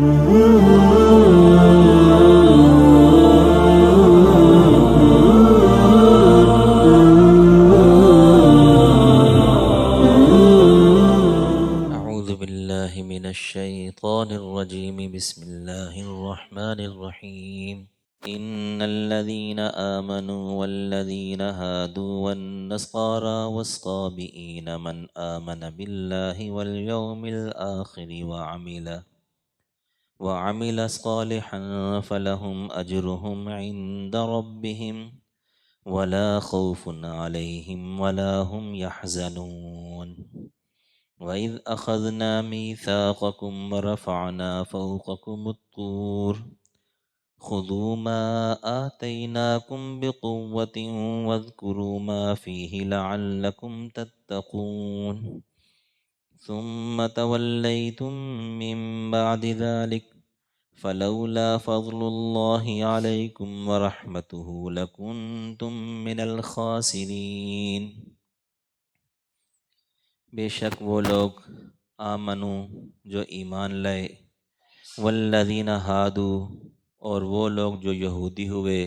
أعوذ بالله من الشيطان الرجيم بسم الله الرحمن الرحيم إن الذين آمنوا والذين هادوا والنصارى والصابئين من آمن بالله واليوم الآخر وعمل صالحا فلهم أجرهم عند ربهم ولا خوف عليهم ولا هم يحزنون وَإِذْ أَخَذْنَا مِيثَاقَكُمْ وَرَفَعْنَا فَوْقَكُمُ الطُّورَ خُذُوا مَا آتَيْنَاكُمْ بِقُوَّةٍ وَاذْكُرُوا مَا فِيهِ لَعَلَّكُمْ تَتَّقُونَ ثُمَّ تَوَلَّيْتُمْ مِنْ بَعْدِ ذَلِكَ فَلَوْلَا فَضْلُ اللَّهِ عَلَيْكُمْ وَرَحْمَتُهُ لَكُنْتُمْ مِنَ الْخَاسِرِينَ۔ بے شک وہ لوگ آمنو جو ایمان لائے، والذین ہادو اور وہ لوگ جو یہودی ہوئے،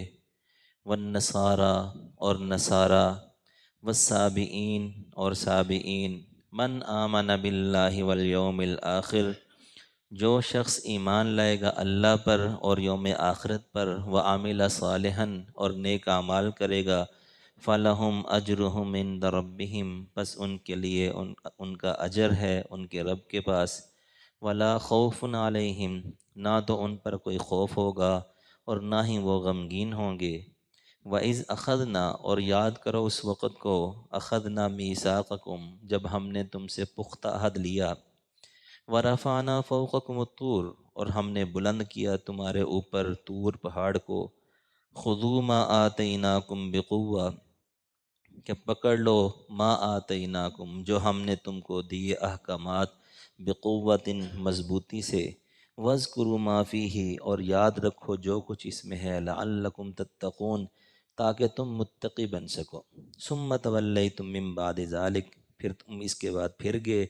والنصارا اور نصارا، والسابئین اور سابئین، من آمن باللہ والیوم الآخر جو شخص ایمان لائے گا اللہ پر اور یوم آخرت پر، وعمل صالحا اور نیک اعمال کرے گا، فَلَهُمْ أَجْرُهُمْ عِنْدَ رَبِّهِمْ پس ان کے لیے ان کا اجر ہے ان کے رب کے پاس، وَلَا خَوْفٌ عَلَيْهِمْ نہ تو ان پر کوئی خوف ہوگا اور نہ ہی وہ غمگین ہوں گے۔ وَإِذْ أَخَذْنَا اور یاد کرو اس وقت کو، أَخَذْنَا مِيثَاقَكُمْ جب ہم نے تم سے پختہ عہد لیا، وَرَفَعْنَا فَوْقَكُمُ الطُّورَ اور ہم نے بلند کیا تمہارے اوپر طور پہاڑ کو، خُذُوا مَا آتَيْنَاكُمْ بِقُوَّةٍ کہ پکڑ لو ما آتیناکم جو ہم نے تم کو دیے احکامات، بقوت مضبوطی سے، وَاذْكُرُوا مَا فِيهِ اور یاد رکھو جو کچھ اس میں ہے، لعلکم تتقون تاکہ تم متقی بن سکو۔ ثم تولیتم من بعد ذلک پھر تم اس کے بعد پھر گئے،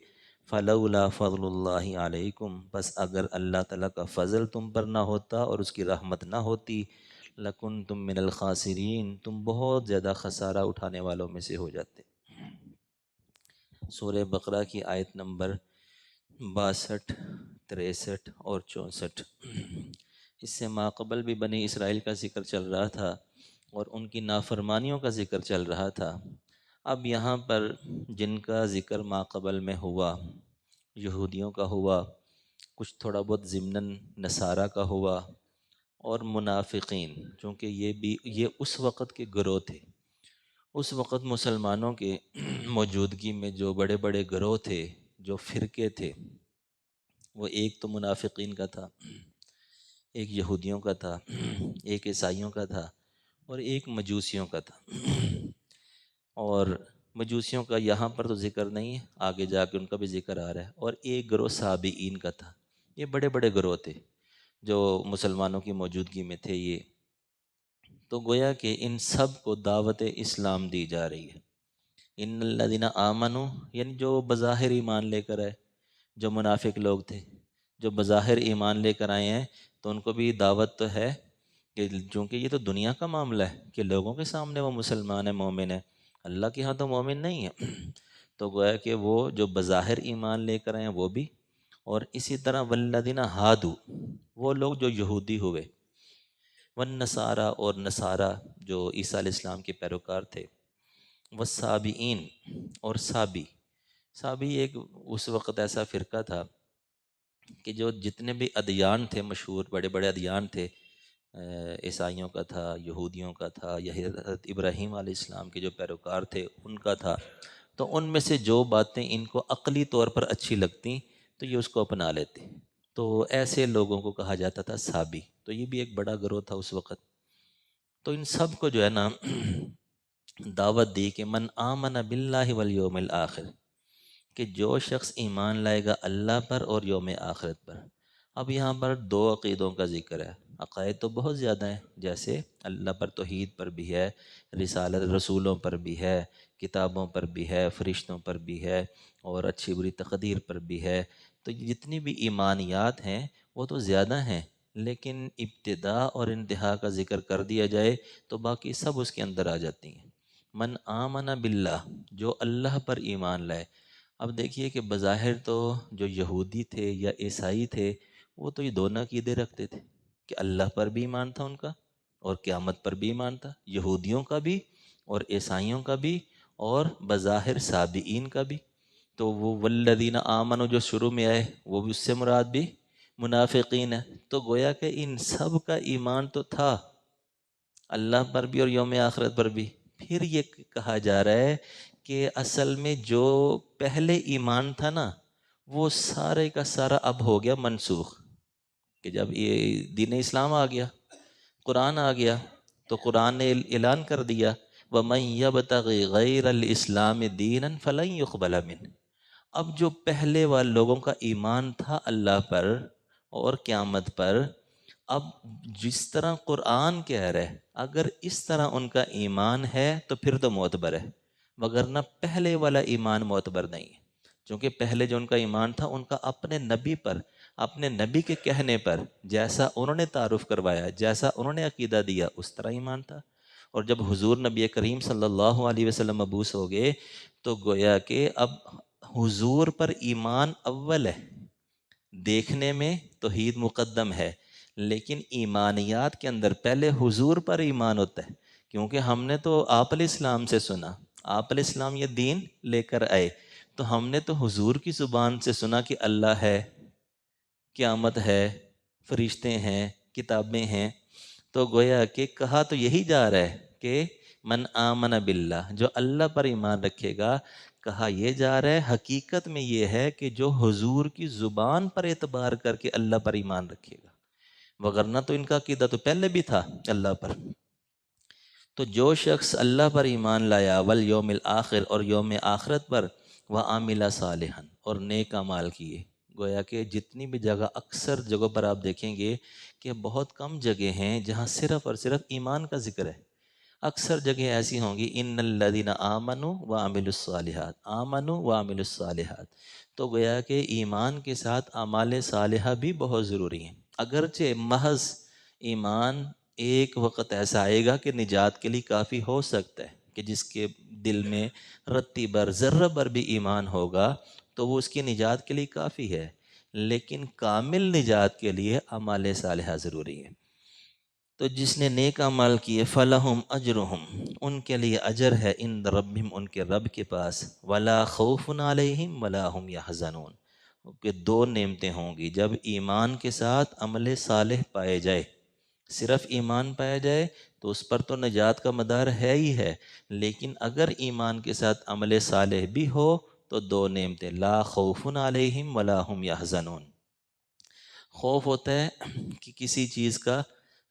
فلولا فضل اللہ علیکم بس اگر اللہ تعالیٰ کا فضل تم پر نہ ہوتا اور اس کی رحمت نہ ہوتی، لَكُنْتُم مِّنَ الْخَاسِرِينَ تم بہت زیادہ خسارہ اٹھانے والوں میں سے ہو جاتے۔ سورہ بقرہ کی آیت نمبر 62، 63 اور 64۔ اس سے ماقبل بھی بنی اسرائیل کا ذکر چل رہا تھا اور ان کی نافرمانیوں کا ذکر چل رہا تھا۔ اب یہاں پر جن کا ذکر ماقبل میں ہوا، یہودیوں کا ہوا، کچھ تھوڑا بہت ضمناً نصارہ کا ہوا، اور منافقین، چونکہ یہ اس وقت کے گروہ تھے۔ اس وقت مسلمانوں کے موجودگی میں جو بڑے بڑے گروہ تھے، جو فرقے تھے، وہ ایک تو منافقین کا تھا، ایک یہودیوں کا تھا، ایک عیسائیوں کا تھا، اور ایک مجوسیوں کا تھا۔ اور مجوسیوں کا یہاں پر تو ذکر نہیں ہے، آگے جا کے ان کا بھی ذکر آ رہا ہے۔ اور ایک گروہ سابئین کا تھا۔ یہ بڑے بڑے گروہ تھے جو مسلمانوں کی موجودگی میں تھے۔ یہ تو گویا کہ ان سب کو دعوت اسلام دی جا رہی ہے۔ ان الذین آمنوا یعنی جو بظاہر ایمان لے کر آئے، جو منافق لوگ تھے، جو بظاہر ایمان لے کر آئے ہیں، تو ان کو بھی دعوت تو ہے کہ چونکہ یہ تو دنیا کا معاملہ ہے کہ لوگوں کے سامنے وہ مسلمان ہیں، مومن ہیں، اللہ کے ہاں تو مومن نہیں ہے۔ تو گویا کہ وہ جو بظاہر ایمان لے کر آئے ہیں وہ بھی، اور اسی طرح والذین ہادو وہ لوگ جو یہودی ہوئے، والنصارى اور نصارہ جو عیسیٰ علیہ السلام کے پیروکار تھے، والسابئین اور سابی ایک اس وقت ایسا فرقہ تھا کہ جو جتنے بھی ادیان تھے، مشہور بڑے بڑے ادیان تھے، عیسائیوں کا تھا، یہودیوں کا تھا، یا حضرت ابراہیم علیہ السلام کے جو پیروکار تھے ان کا تھا، تو ان میں سے جو باتیں ان کو عقلی طور پر اچھی لگتی تو یہ اس کو اپنا لیتے، تو ایسے لوگوں کو کہا جاتا تھا سابی۔ تو یہ بھی ایک بڑا گروہ تھا اس وقت۔ تو ان سب کو جو ہے نا دعوت دی کہ من آمن باللہ والیوم الآخر کہ جو شخص ایمان لائے گا اللہ پر اور یوم آخرت پر۔ اب یہاں پر دو عقیدوں کا ذکر ہے۔ عقائد تو بہت زیادہ ہیں، جیسے اللہ پر توحید پر بھی ہے، رسالت رسولوں پر بھی ہے، کتابوں پر بھی ہے، فرشتوں پر بھی ہے، اور اچھی بری تقدیر پر بھی ہے۔ تو جتنی بھی ایمانیات ہیں وہ تو زیادہ ہیں، لیکن ابتدا اور انتہا کا ذکر کر دیا جائے تو باقی سب اس کے اندر آ جاتی ہیں۔ من آمن باللہ، جو اللہ پر ایمان لائے۔ اب دیکھیے کہ بظاہر تو جو یہودی تھے یا عیسائی تھے وہ تو یہ دونوں عقیدے رکھتے تھے کہ اللہ پر بھی ایمان تھا ان کا اور قیامت پر بھی ایمان تھا، یہودیوں کا بھی اور عیسائیوں کا بھی اور بظاہر سابئین کا بھی۔ تو وہ والذین آمنوا جو شروع میں آئے وہ بھی اس سے مراد بھی منافقین ہے۔ تو گویا کہ ان سب کا ایمان تو تھا اللہ پر بھی اور یوم آخرت پر بھی۔ پھر یہ کہا جا رہا ہے کہ اصل میں جو پہلے ایمان تھا نا وہ سارے کا سارا اب ہو گیا منسوخ، کہ جب یہ دین اسلام آ گیا، قرآن آ گیا، تو قرآن نے اعلان کر دیا وَمَن يَبْتَغِ غَيْرَ الْإِسْلَامِ دِينًا فَلَن يُقْبَلَ مِنْهُ۔ اب جو پہلے والے لوگوں کا ایمان تھا اللہ پر اور قیامت پر، اب جس طرح قرآن کہہ رہے اگر اس طرح ان کا ایمان ہے تو پھر تو معتبر ہے، وگرنہ پہلے والا ایمان معتبر نہیں ہے، چونکہ پہلے جو ان کا ایمان تھا ان کا اپنے نبی پر، اپنے نبی کے کہنے پر، جیسا انہوں نے تعارف کروایا، جیسا انہوں نے عقیدہ دیا اس طرح ایمان تھا۔ اور جب حضور نبی کریم صلی اللہ علیہ وسلم مبعوث ہو گئے تو گویا کہ اب حضور پر ایمان اول ہے، دیکھنے میں توحید مقدم ہے، لیکن ایمانیات کے اندر پہلے حضور پر ایمان ہوتا ہے، کیونکہ ہم نے تو آپ علیہ السلام سے سنا، آپ علیہ السلام یہ دین لے کر آئے، تو ہم نے تو حضور کی زبان سے سنا کہ اللہ ہے، قیامت ہے، فرشتے ہیں، کتابیں ہیں۔ تو گویا کہ کہا تو یہی جا رہا ہے کہ من آمن باللہ، جو اللہ پر ایمان رکھے گا، کہا یہ جا رہا ہے حقیقت میں یہ ہے کہ جو حضور کی زبان پر اعتبار کر کے اللہ پر ایمان رکھے گا، وگرنہ تو ان کا عقیدہ تو پہلے بھی تھا اللہ پر۔ تو جو شخص اللہ پر ایمان لایا والیوم الآخر اور یوم آخرت پر، وعمل صالحا اور نیک اعمال کیے، گویا کہ جتنی بھی جگہ، اکثر جگہوں پر آپ دیکھیں گے کہ بہت کم جگہ ہیں جہاں صرف اور صرف ایمان کا ذکر ہے، اکثر جگہ ایسی ہوں گی ان الذین آمنوا وعملوا الصالحات، آمنوا وعملوا الصالحات۔ تو گویا کہ ایمان کے ساتھ اعمال صالحہ بھی بہت ضروری ہیں، اگرچہ محض ایمان ایک وقت ایسا آئے گا کہ نجات کے لیے کافی ہو سکتا ہے کہ جس کے دل میں رتی بر ذرہ بر بھی ایمان ہوگا تو وہ اس کی نجات کے لیے کافی ہے، لیکن کامل نجات کے لیے اعمال صالحہ ضروری ہے۔ تو جس نے نیک اعمال کیے فلہم اجرہم، ان کے لیے اجر ہے عند ربہم، ان کے رب کے پاس، ولا خوف علیہم ولا ہم یحزنون، کہ دو نعمتیں ہوں گی جب ایمان کے ساتھ عمل صالح پائے جائے، صرف ایمان پایا جائے تو اس پر تو نجات کا مدار ہے ہی ہے، لیکن اگر ایمان کے ساتھ عمل صالح بھی ہو تو دو نعمتیں، لا خوف علیہم ولا ہم یحزنون۔ خوف ہوتا ہے کہ کسی چیز کا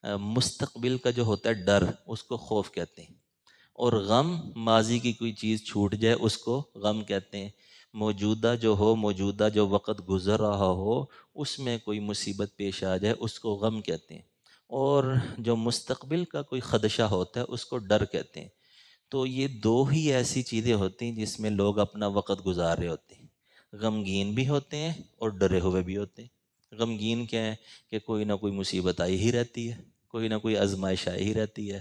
مستقبل کا جو ہوتا ہے ڈر، اس کو خوف کہتے ہیں، اور غم ماضی کی کوئی چیز چھوٹ جائے اس کو غم کہتے ہیں، موجودہ جو ہو، موجودہ جو وقت گزر رہا ہو اس میں کوئی مصیبت پیش آ جائے اس کو غم کہتے ہیں، اور جو مستقبل کا کوئی خدشہ ہوتا ہے اس کو ڈر کہتے ہیں۔ تو یہ دو ہی ایسی چیزیں ہوتی ہیں جس میں لوگ اپنا وقت گزار رہے ہوتے ہیں، غمگین بھی ہوتے ہیں اور ڈرے ہوئے بھی ہوتے ہیں۔ غمگین کیا ہے کہ کوئی نہ کوئی مصیبت آئی ہی رہتی ہے، کوئی نہ کوئی آزمائش آئی ہی رہتی ہے،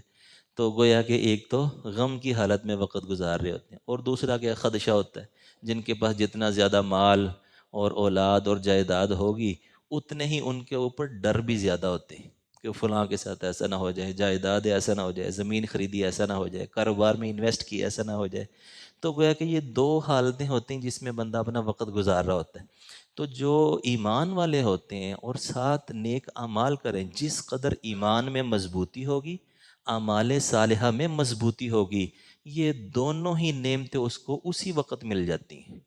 تو گویا کہ ایک تو غم کی حالت میں وقت گزار رہے ہوتے ہیں، اور دوسرا کیا خدشہ ہوتا ہے، جن کے پاس جتنا زیادہ مال اور اولاد اور جائیداد ہوگی اتنے ہی ان کے اوپر ڈر بھی زیادہ ہوتے ہیں کہ فلاں کے ساتھ ایسا نہ ہو جائے، جائیداد ایسا نہ ہو جائے، زمین خریدی ایسا نہ ہو جائے، کاروبار میں انویسٹ کی ایسا نہ ہو جائے۔ تو گویا کہ یہ دو حالتیں ہوتی ہیں جس میں بندہ اپنا وقت گزار رہا ہوتا ہے۔ تو جو ایمان والے ہوتے ہیں اور ساتھ نیک اعمال کریں، جس قدر ایمان میں مضبوطی ہوگی، اعمال صالحہ میں مضبوطی ہوگی، یہ دونوں ہی نعمتیں اس کو اسی وقت مل جاتی ہیں،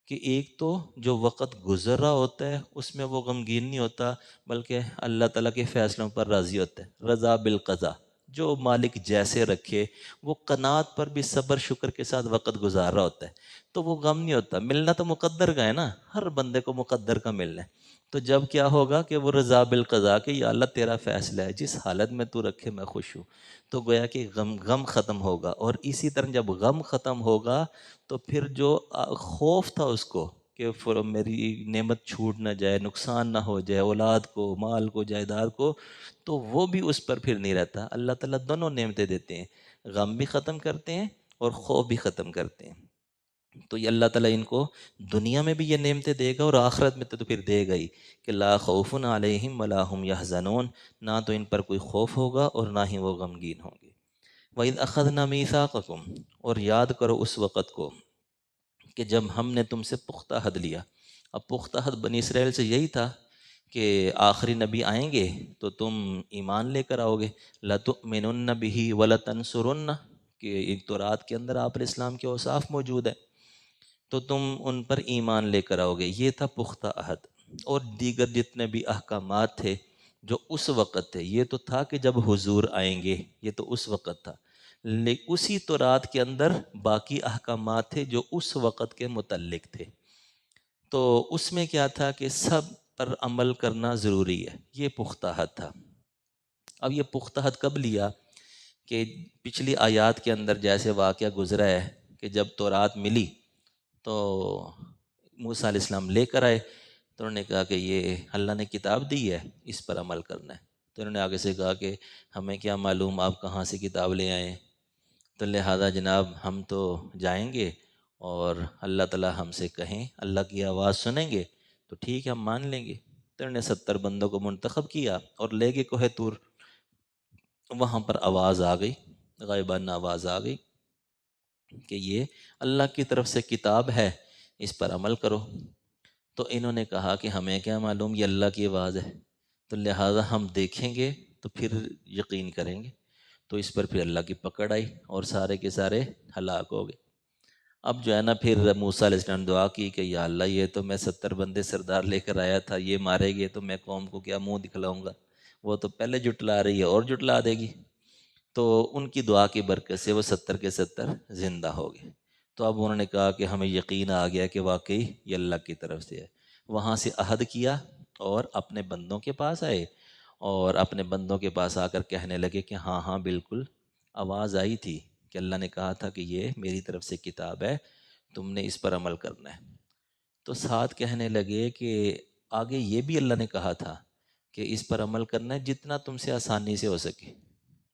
کہ ایک تو جو وقت گزر رہا ہوتا ہے اس میں وہ غمگین نہیں ہوتا، بلکہ اللہ تعالیٰ کے فیصلوں پر راضی ہوتا ہے، رضا بالقضاء، جو مالک جیسے رکھے، وہ قناعت پر بھی صبر شکر کے ساتھ وقت گزار رہا ہوتا ہے، تو وہ غم نہیں ہوتا۔ ملنا تو مقدر کا ہے نا، ہر بندے کو مقدر کا ملنا ہے، تو جب کیا ہوگا کہ وہ رضا بالقضاء کہ یا اللہ تیرا فیصلہ ہے، جس حالت میں تو رکھے میں خوش ہوں، تو گویا کہ غم ختم ہوگا، اور اسی طرح جب غم ختم ہوگا تو پھر جو خوف تھا اس کو کہ میری نعمت چھوٹ نہ جائے، نقصان نہ ہو جائے، اولاد کو، مال کو، جائیداد کو، تو وہ بھی اس پر پھر نہیں رہتا۔ اللہ تعالیٰ دونوں نعمتیں دیتے ہیں، غم بھی ختم کرتے ہیں اور خوف بھی ختم کرتے ہیں۔ تو یہ اللہ تعالیٰ ان کو دنیا میں بھی یہ نعمتیں دے گا اور آخرت میں تو پھر دے گا ہی، کہ لا خوف علیہم ولا هم یحزنون، نہ تو ان پر کوئی خوف ہوگا اور نہ ہی وہ غمگین ہوں گے۔ وَإِذْ أَخَذْنَا مِيثَاقَكُمْ، اور یاد کرو اس وقت کو کہ جب ہم نے تم سے پختہ عہد لیا۔ اب پختہ عہد بنی اسرائیل سے یہی تھا کہ آخری نبی آئیں گے تو تم ایمان لے کر آؤ گے، لَتُؤْمِنُنَّ بِهِ وَلَتَنْصُرُنَّ، کہ ایک تورات کے اندر آپ علیہ السلام کے اوصاف موجود ہیں، تو تم ان پر ایمان لے کر آؤ گے۔ یہ تھا پختہ عہد۔ اور دیگر جتنے بھی احکامات تھے جو اس وقت تھے، یہ تو تھا کہ جب حضور آئیں گے، یہ تو اس وقت تھا، لیکن اسی تورات کے اندر باقی احکامات تھے جو اس وقت کے متعلق تھے۔ تو اس میں کیا تھا کہ سب پر عمل کرنا ضروری ہے، یہ پختہ عہد تھا۔ اب یہ پختہ عہد کب لیا؟ کہ پچھلی آیات کے اندر جیسے واقعہ گزرا ہے کہ جب تورات ملی تو موسیٰ علیہ السلام لے کر آئے، تو انہوں نے کہا کہ یہ اللہ نے کتاب دی ہے، اس پر عمل کرنا ہے۔ تو انہوں نے آگے سے کہا کہ ہمیں کیا معلوم آپ کہاں سے کتاب لے آئے ہیں، تو لہٰذا جناب ہم تو جائیں گے اور اللہ تعالیٰ ہم سے کہیں، اللہ کی آواز سنیں گے تو ٹھیک ہے ہم مان لیں گے۔ تو انہوں نے 70 بندوں کو منتخب کیا اور لے گئے کوہ طور۔ وہاں پر آواز آ گئی، غائبانہ آواز آ گئی کہ یہ اللہ کی طرف سے کتاب ہے، اس پر عمل کرو۔ تو انہوں نے کہا کہ ہمیں کیا معلوم یہ اللہ کی آواز ہے، تو لہٰذا ہم دیکھیں گے تو پھر یقین کریں گے۔ تو اس پر پھر اللہ کی پکڑ آئی اور سارے کے سارے ہلاک ہو گئے۔ اب جو ہے نا پھر موسیٰ علیہ السلام نے دعا کی کہ یا اللہ یہ تو میں 70 بندے سردار لے کر آیا تھا، یہ مارے گئے تو میں قوم کو کیا منہ دکھلاؤں گا، وہ تو پہلے جٹلا رہی ہے اور جٹلا دے گی۔ تو ان کی دعا کی برکت سے وہ 70 کے 70 زندہ ہو گئے۔ تو اب انہوں نے کہا کہ ہمیں یقین آ گیا کہ واقعی یہ اللہ کی طرف سے ہے۔ وہاں سے عہد کیا اور اپنے بندوں کے پاس آئے اور اپنے بندوں کے پاس آ کر کہنے لگے کہ ہاں ہاں بالکل آواز آئی تھی کہ اللہ نے کہا تھا کہ یہ میری طرف سے کتاب ہے، تم نے اس پر عمل کرنا ہے۔ تو ساتھ کہنے لگے کہ آگے یہ بھی اللہ نے کہا تھا کہ اس پر عمل کرنا ہے جتنا تم سے آسانی سے ہو سکے۔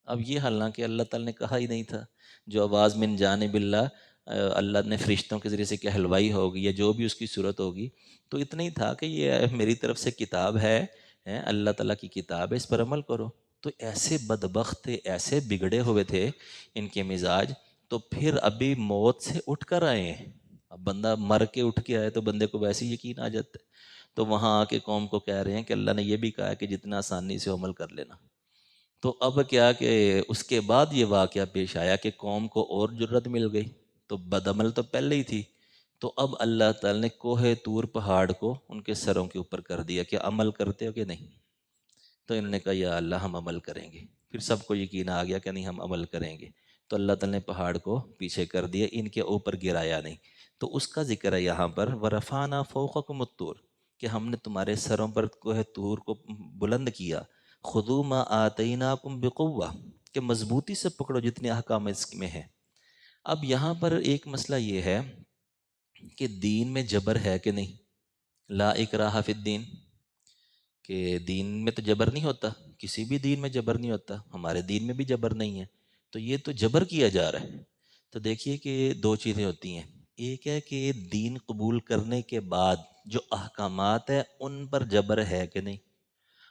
اب یہ حالانکہ اللہ تعالیٰ نے کہا ہی نہیں تھا، جو آواز من جانب اللہ، اللہ نے فرشتوں کے ذریعے سے کہلوائی ہوگی یا جو بھی اس کی صورت ہوگی، تو اتنا ہی تھا کہ یہ میری طرف سے کتاب ہے، اللہ تعالیٰ کی کتاب ہے، اس پر عمل کرو۔ تو ایسے بدبخت تھے، ایسے بگڑے ہوئے تھے ان کے مزاج، تو پھر ابھی موت سے اٹھ کر آئے ہیں۔ اب بندہ مر کے اٹھ کے آئے تو بندے کو ویسے ہی یقین آ جاتا ہے۔ تو وہاں آ کے قوم کو کہہ رہے ہیں کہ اللہ نے یہ بھی کہا ہے کہ جتنا آسانی سے عمل کر لینا۔ تو اب کیا کہ اس کے بعد یہ واقعہ پیش آیا کہ قوم کو اور جرت مل گئی، تو بدعمل تو پہلے ہی تھی، تو اب اللہ تعالیٰ نے کوہ طور پہاڑ کو ان کے سروں کے اوپر کر دیا کہ عمل کرتے ہو کہ نہیں۔ تو انہوں نے کہا یا اللہ ہم عمل کریں گے۔ پھر سب کو یقین آ گیا کہ نہیں ہم عمل کریں گے، تو اللہ تعالیٰ نے پہاڑ کو پیچھے کر دیا، ان کے اوپر گرایا نہیں۔ تو اس کا ذکر ہے یہاں پر وَرَفَعْنَا فَوْقَكُمُ الطُّورَ، کہ ہم نے تمہارے سروں پر کوہ طور کو بلند کیا۔ خُذُوا مَا آتَيْنَاكُمْ بِقُوَّةٍ، کہ مضبوطی سے پکڑو جتنے احکام اس میں ہیں۔ اب یہاں پر ایک مسئلہ یہ ہے کہ دین میں جبر ہے کہ نہیں، لا اکراہ فی الدین، کہ دین میں تو جبر نہیں ہوتا، کسی بھی دین میں جبر نہیں ہوتا، ہمارے دین میں بھی جبر نہیں ہے، تو یہ تو جبر کیا جا رہا ہے۔ تو دیکھیے کہ دو چیزیں ہوتی ہیں، ایک ہے کہ دین قبول کرنے کے بعد جو احکامات ہیں ان پر جبر ہے کہ نہیں،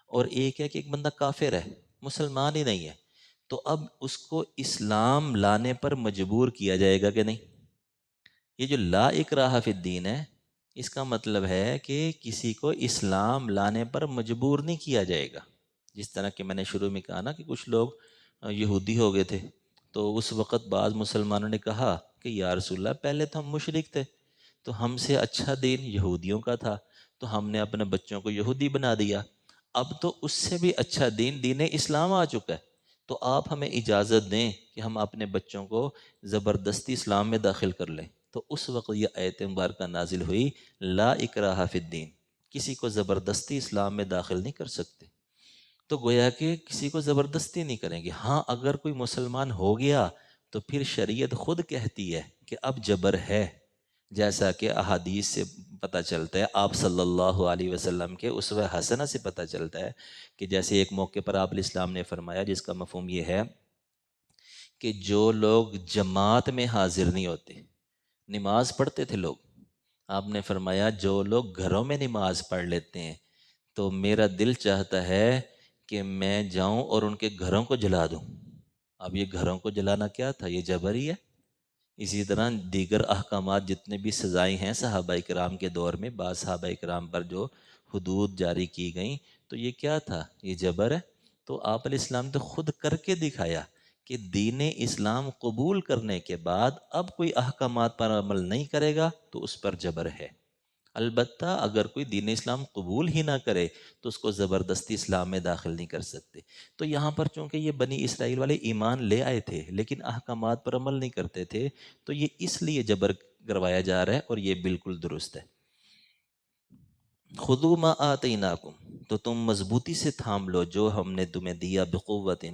اور ایک ہے کہ ایک بندہ کافر ہے، مسلمان ہی نہیں ہے، تو اب اس کو اسلام لانے پر مجبور کیا جائے گا کہ نہیں۔ یہ جو لا اکراہ فی الدین ہے، اس کا مطلب ہے کہ کسی کو اسلام لانے پر مجبور نہیں کیا جائے گا۔ جس طرح کہ میں نے شروع میں کہا نا کہ کچھ لوگ یہودی ہو گئے تھے، تو اس وقت بعض مسلمانوں نے کہا کہ یا رسول اللہ پہلے تو ہم مشرک تھے، تو ہم سے اچھا دین یہودیوں کا تھا، تو ہم نے اپنے بچوں کو یہودی بنا دیا، اب تو اس سے بھی اچھا دین دین اسلام آ چکا ہے، تو آپ ہمیں اجازت دیں کہ ہم اپنے بچوں کو زبردستی اسلام میں داخل کر لیں۔ تو اس وقت یہ آیت مبارکہ نازل ہوئی، لا اکراہ فی الدین، کسی کو زبردستی اسلام میں داخل نہیں کر سکتے۔ تو گویا کہ کسی کو زبردستی نہیں کریں گے، ہاں اگر کوئی مسلمان ہو گیا تو پھر شریعت خود کہتی ہے کہ اب جبر ہے، جیسا کہ احادیث سے پتہ چلتا ہے، آپ صلی اللہ علیہ وسلم کے اسوہ حسنہ سے پتہ چلتا ہے کہ جیسے ایک موقع پر آپ علیہ السلام نے فرمایا، جس کا مفہوم یہ ہے کہ جو لوگ جماعت میں حاضر نہیں ہوتے، نماز پڑھتے تھے لوگ، آپ نے فرمایا جو لوگ گھروں میں نماز پڑھ لیتے ہیں تو میرا دل چاہتا ہے کہ میں جاؤں اور ان کے گھروں کو جلا دوں۔ اب یہ گھروں کو جلانا کیا تھا؟ یہ جبر ہی ہے۔ اسی طرح دیگر احکامات جتنے بھی سزائیں ہیں صحابہ کرام کے دور میں، بعض صحابہ کرام پر جو حدود جاری کی گئیں، تو یہ کیا تھا؟ یہ جبر ہے۔ تو آپ علیہ السلام تو خود کر کے دکھایا کہ دین اسلام قبول کرنے کے بعد اب کوئی احکامات پر عمل نہیں کرے گا تو اس پر جبر ہے۔ البتہ اگر کوئی دین اسلام قبول ہی نہ کرے تو اس کو زبردستی اسلام میں داخل نہیں کر سکتے۔ تو یہاں پر چونکہ یہ بنی اسرائیل والے ایمان لے آئے تھے لیکن احکامات پر عمل نہیں کرتے تھے، تو یہ اس لیے جبر کروایا جا رہا ہے، اور یہ بالکل درست ہے۔ خذوا ما آتیناکم، تو تم مضبوطی سے تھام لو جو ہم نے تمہیں دیا، بقوت،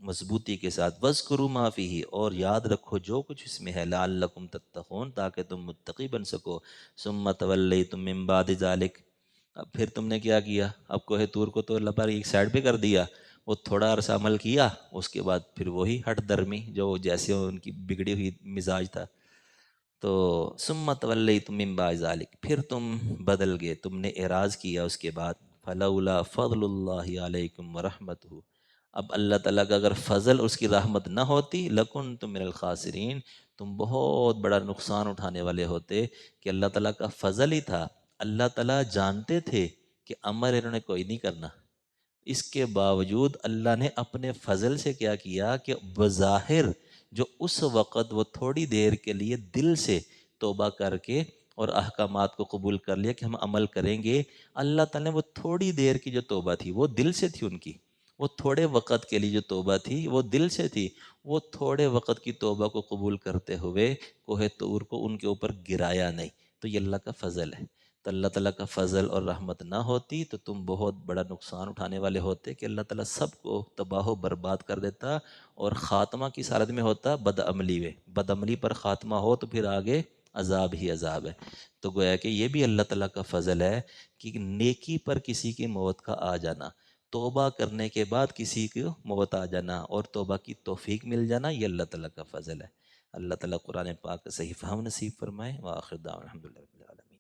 مضبوطی کے ساتھ، وذکروا ما فیہ، اور یاد رکھو جو کچھ اس میں ہے، لعلکم تتقون، تاکہ تم متقی بن سکو۔ ثم تولیتم من بعد ذلک، اب پھر تم نے کیا کیا؟ اب کوہ طور کو تو اللہ پاک ایک سائڈ پہ کر دیا، وہ تھوڑا عرصہ عمل کیا، اس کے بعد پھر وہی ہٹ درمی جو جیسے ان کی بگڑی ہوئی مزاج تھا۔ تو ثم تولیتم من بعد ذلک، پھر تم بدل گئے، تم نے اعراض کیا اس کے بعد۔ فلولا فضل اللہ علیکم ورحمتہ، اب اللہ تعالیٰ کا اگر فضل اور اس کی رحمت نہ ہوتی، لکنتم من الخاسرین، تم بہت بڑا نقصان اٹھانے والے ہوتے، کہ اللہ تعالیٰ کا فضل ہی تھا۔ اللہ تعالیٰ جانتے تھے کہ امر انہوں نے کوئی نہیں کرنا، اس کے باوجود اللہ نے اپنے فضل سے کیا کیا کہ بظاہر جو اس وقت وہ تھوڑی دیر کے لیے دل سے توبہ کر کے اور احکامات کو قبول کر لیا کہ ہم عمل کریں گے، اللہ تعالیٰ نے وہ تھوڑی دیر کی جو توبہ تھی وہ دل سے تھی ان کی، وہ تھوڑے وقت کے لیے جو توبہ تھی وہ دل سے تھی، وہ تھوڑے وقت کی توبہ کو قبول کرتے ہوئے کوہ طور کو ان کے اوپر گرایا نہیں۔ تو یہ اللہ کا فضل ہے۔ تو اللہ تعالیٰ کا فضل اور رحمت نہ ہوتی تو تم بہت بڑا نقصان اٹھانے والے ہوتے، کہ اللہ تعالیٰ سب کو تباہ و برباد کر دیتا، اور خاتمہ کس حالت میں ہوتا؟ بد عملی میں۔ بد عملی پر خاتمہ ہو تو پھر آگے عذاب ہی عذاب ہے۔ تو گویا کہ یہ بھی اللہ تعالیٰ کا فضل ہے کہ نیکی پر کسی کی موت کا آ جانا، توبہ کرنے کے بعد کسی کو موت آ جانا اور توبہ کی توفیق مل جانا، یہ اللہ تعالیٰ کا فضل ہے۔ اللہ تعالیٰ قرآن پاک کا صحیح فہم نصیب فرمائے۔ وآخر دعوانا الحمدللہ رب العالمین۔